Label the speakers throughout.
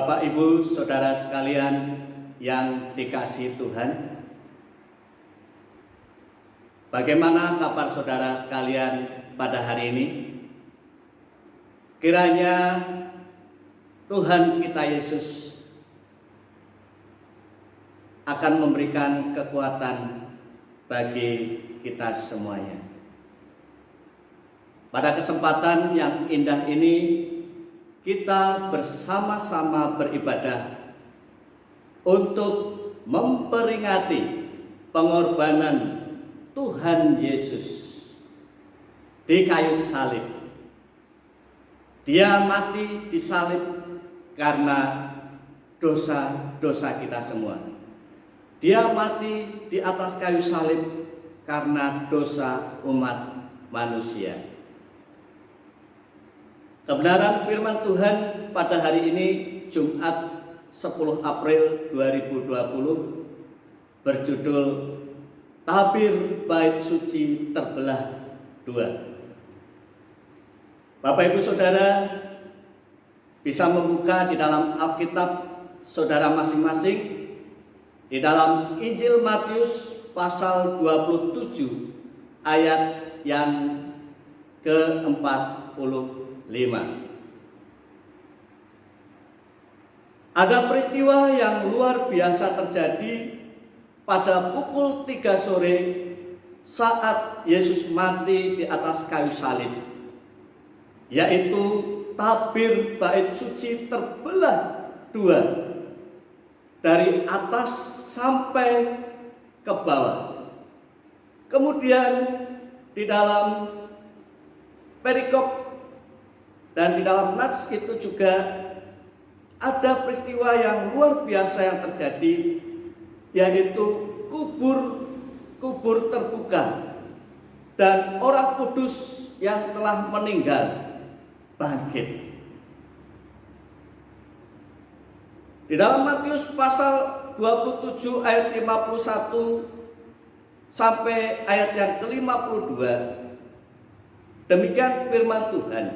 Speaker 1: Bapak, Ibu, Saudara sekalian yang dikasihi Tuhan, bagaimana kabar saudara sekalian pada hari ini? Kiranya Tuhan kita Yesus akan memberikan kekuatan bagi kita semuanya. Pada kesempatan yang indah ini, kita bersama-sama beribadah untuk memperingati pengorbanan Tuhan Yesus di kayu salib. Dia mati di salib karena dosa-dosa kita semua. Dia mati di atas kayu salib karena dosa umat manusia. Kebenaran firman Tuhan pada hari ini, Jumat 10 April 2020, berjudul Tabir Bait Suci Terbelah Dua. Bapak, Ibu, Saudara bisa membuka di dalam Alkitab saudara masing-masing, di dalam Injil Matius pasal 27 ayat yang ke-45. Ada peristiwa yang luar biasa terjadi pada pukul 3 sore saat Yesus mati di atas kayu salib, yaitu tabir bait suci terbelah dua dari atas sampai ke bawah. Kemudian di dalam perikop dan di dalam nats itu juga ada peristiwa yang luar biasa yang terjadi, yaitu kubur terbuka dan orang kudus yang telah meninggal bangkit. Di dalam Matius pasal 27 ayat 51 sampai ayat yang ke-52, demikian firman Tuhan.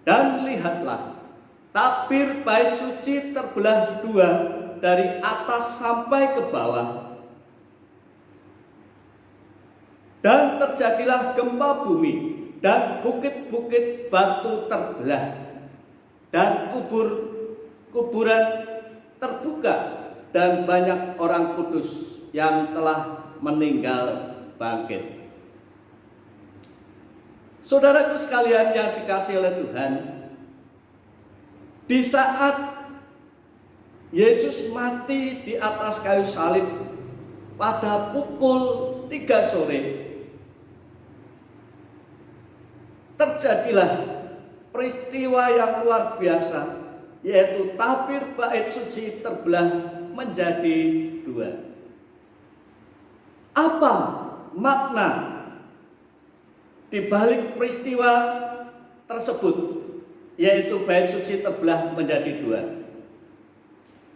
Speaker 1: Dan lihatlah, tabir bait suci terbelah dua dari atas sampai ke bawah. Dan terjadilah gempa bumi, dan bukit-bukit batu terbelah, dan kuburan terbuka, dan banyak orang kudus yang telah meninggal bangkit. Saudaraku sekalian yang dikasihi oleh Tuhan, di saat Yesus mati di atas kayu salib pada pukul 3 sore, terjadilah peristiwa yang luar biasa, yaitu tabir bait suci terbelah menjadi dua. Apa makna di balik peristiwa tersebut, yaitu bait suci terbelah menjadi dua?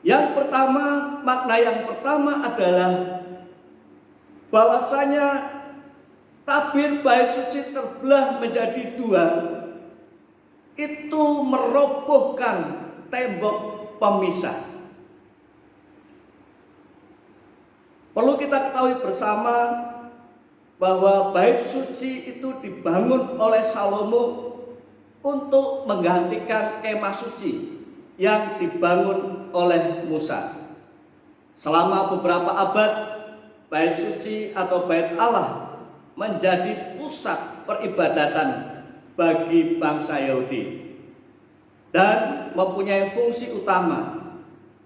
Speaker 1: Yang pertama, makna yang pertama adalah bahwasanya tabir bait suci terbelah menjadi dua itu merobohkan tembok pemisah. Perlu kita ketahui bersama bahwa bait suci itu dibangun oleh Salomo untuk menggantikan kemah suci yang dibangun oleh Musa. Selama beberapa abad, bait suci atau bait Allah menjadi pusat peribadatan bagi bangsa Yahudi dan mempunyai fungsi utama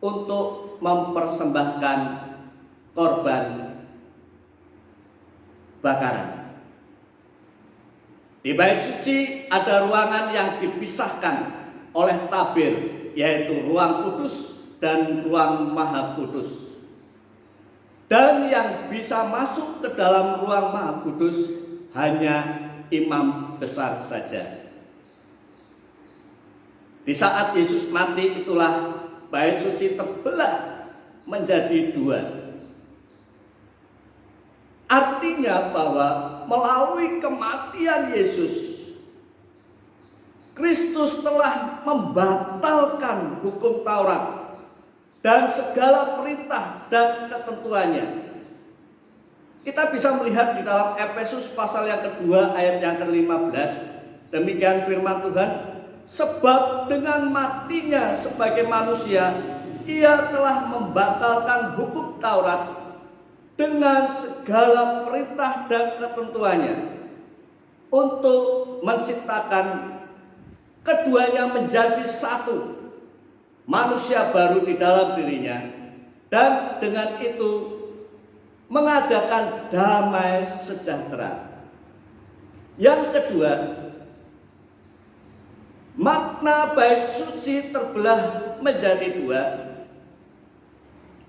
Speaker 1: untuk mempersembahkan korban bakaran. Di bait suci ada ruangan yang dipisahkan oleh tabir, yaitu ruang kudus dan ruang maha kudus. Dan yang bisa masuk ke dalam ruang maha kudus hanya imam besar saja. Di saat Yesus mati itulah bait suci terbelah menjadi dua. Artinya bahwa melalui kematian Yesus, Kristus telah membatalkan hukum Taurat dan segala perintah dan ketentuannya. Kita bisa melihat di dalam Efesus pasal yang kedua ayat yang ke-15. Demikian firman Tuhan, sebab dengan matinya sebagai manusia, ia telah membatalkan hukum Taurat dengan segala perintah dan ketentuannya untuk menciptakan keduanya menjadi satu, manusia baru di dalam dirinya, dan dengan itu mengadakan damai sejahtera. Yang kedua, makna bait suci terbelah menjadi dua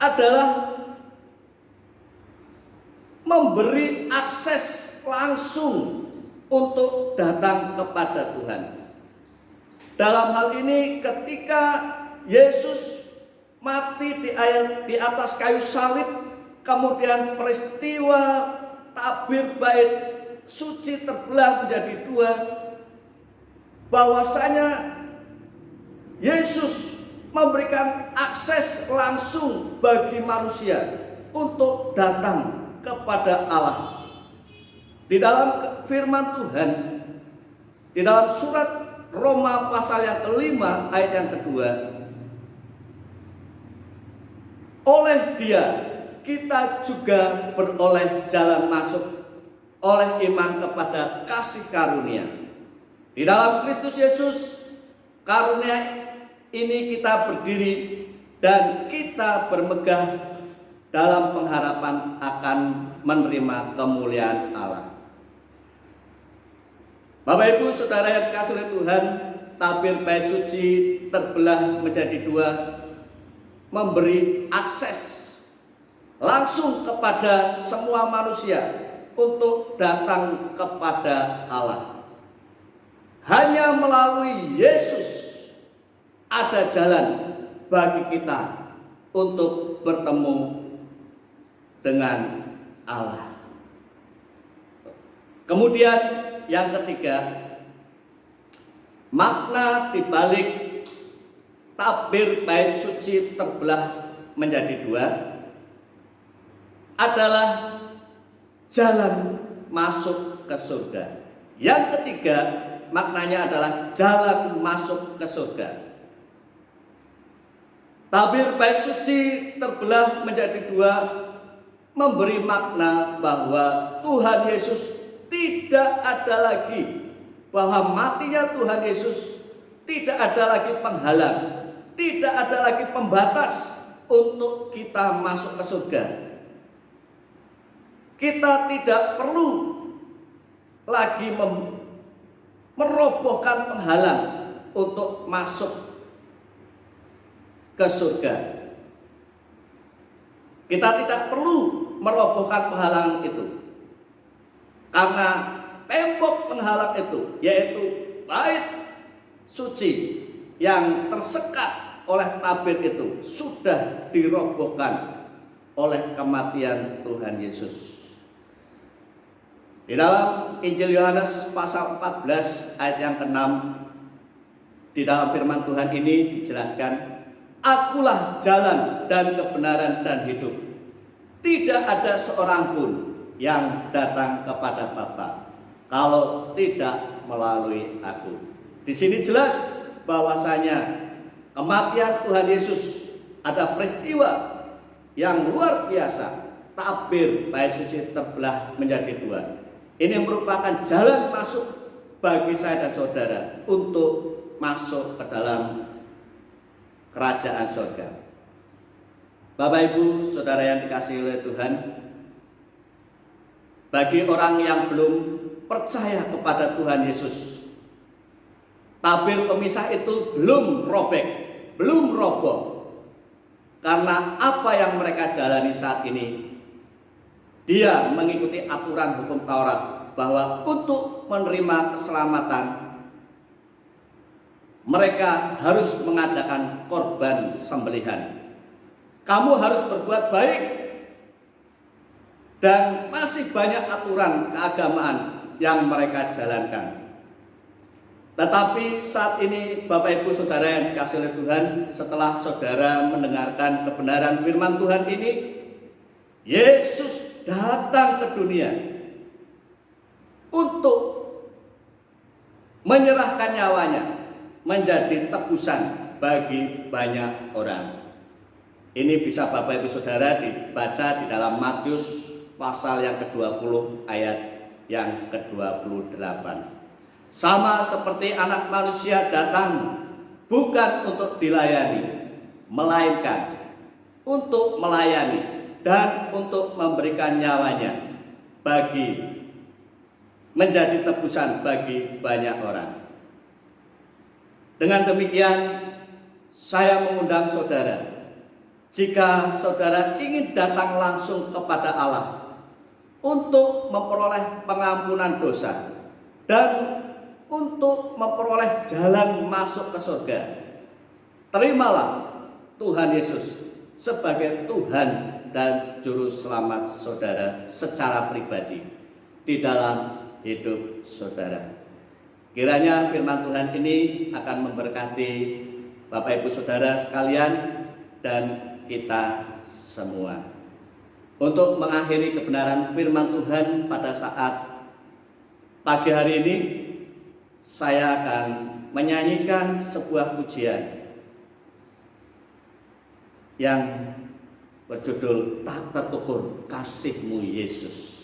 Speaker 1: adalah memberi akses langsung untuk datang kepada Tuhan. Dalam hal ini ketika Yesus mati di atas kayu salib, kemudian peristiwa tabir bait suci terbelah menjadi dua, bahwasanya Yesus memberikan akses langsung bagi manusia untuk datang kepada Allah. Di dalam firman Tuhan, di dalam surat Roma pasal yang kelima ayat yang kedua, oleh Dia kita juga beroleh jalan masuk oleh iman kepada kasih karunia. Di dalam Kristus Yesus, karunia ini kita berdiri dan kita bermegah dalam pengharapan akan menerima kemuliaan Allah. Bapak Ibu Saudara yang dikasihi oleh Tuhan, tabir bait suci terbelah menjadi dua memberi akses langsung kepada semua manusia untuk datang kepada Allah. Hanya melalui Yesus ada jalan bagi kita untuk bertemu dengan Allah. Kemudian yang ketiga, makna dibalik tabir bait suci terbelah menjadi dua adalah jalan masuk ke surga. Yang ketiga, maknanya adalah jalan masuk ke surga. Tabir bait suci terbelah menjadi dua memberi makna bahwa Tuhan Yesus tidak ada lagi, bahwa matinya Tuhan Yesus tidak ada lagi penghalang, tidak ada lagi pembatas untuk kita masuk ke surga. Kita tidak perlu lagi merobohkan penghalang untuk masuk ke surga. Kita tidak perlu merobohkan penghalang itu, karena tembok penghalang itu, yaitu bait suci yang tersekat oleh tabir itu, sudah dirobohkan oleh kematian Tuhan Yesus. Di dalam Injil Yohanes pasal 14 ayat yang ke-6, di dalam firman Tuhan ini dijelaskan, Akulah jalan dan kebenaran dan hidup. Tidak ada seorang pun yang datang kepada Bapa kalau tidak melalui aku. Di sini jelas bahwasanya kematian Tuhan Yesus ada peristiwa yang luar biasa. Tabir bait suci terbelah menjadi dua. Ini merupakan jalan masuk bagi saya dan saudara untuk masuk ke dalam kerajaan surga. Bapak Ibu Saudara yang dikasihi oleh Tuhan, bagi orang yang belum percaya kepada Tuhan Yesus, tabir pemisah itu belum robek, belum roboh. Karena apa yang mereka jalani saat ini, dia mengikuti aturan hukum Taurat bahwa untuk menerima keselamatan mereka harus mengadakan korban sembelihan. Kamu harus berbuat baik, dan masih banyak aturan keagamaan yang mereka jalankan. Tetapi saat ini Bapak Ibu Saudara yang dikasihi oleh Tuhan, setelah saudara mendengarkan kebenaran firman Tuhan ini, Yesus datang ke dunia untuk menyerahkan nyawanya menjadi tebusan bagi banyak orang. Ini bisa Bapak Ibu Saudara dibaca di dalam Matius pasal yang ke-20 ayat yang ke-28. Sama seperti Anak Manusia datang bukan untuk dilayani, melainkan untuk melayani dan untuk memberikan nyawanya menjadi tebusan bagi banyak orang. Dengan demikian, saya mengundang saudara, jika saudara ingin datang langsung kepada Allah untuk memperoleh pengampunan dosa dan untuk memperoleh jalan masuk ke surga, terimalah Tuhan Yesus sebagai Tuhan dan Juru Selamat saudara secara pribadi di dalam hidup saudara. Kiranya firman Tuhan ini akan memberkati Bapak Ibu Saudara sekalian dan kita semua. Untuk mengakhiri kebenaran firman Tuhan pada saat pagi hari ini, saya akan menyanyikan sebuah pujian yang berjudul Tak Terukur Kasih-Mu Yesus.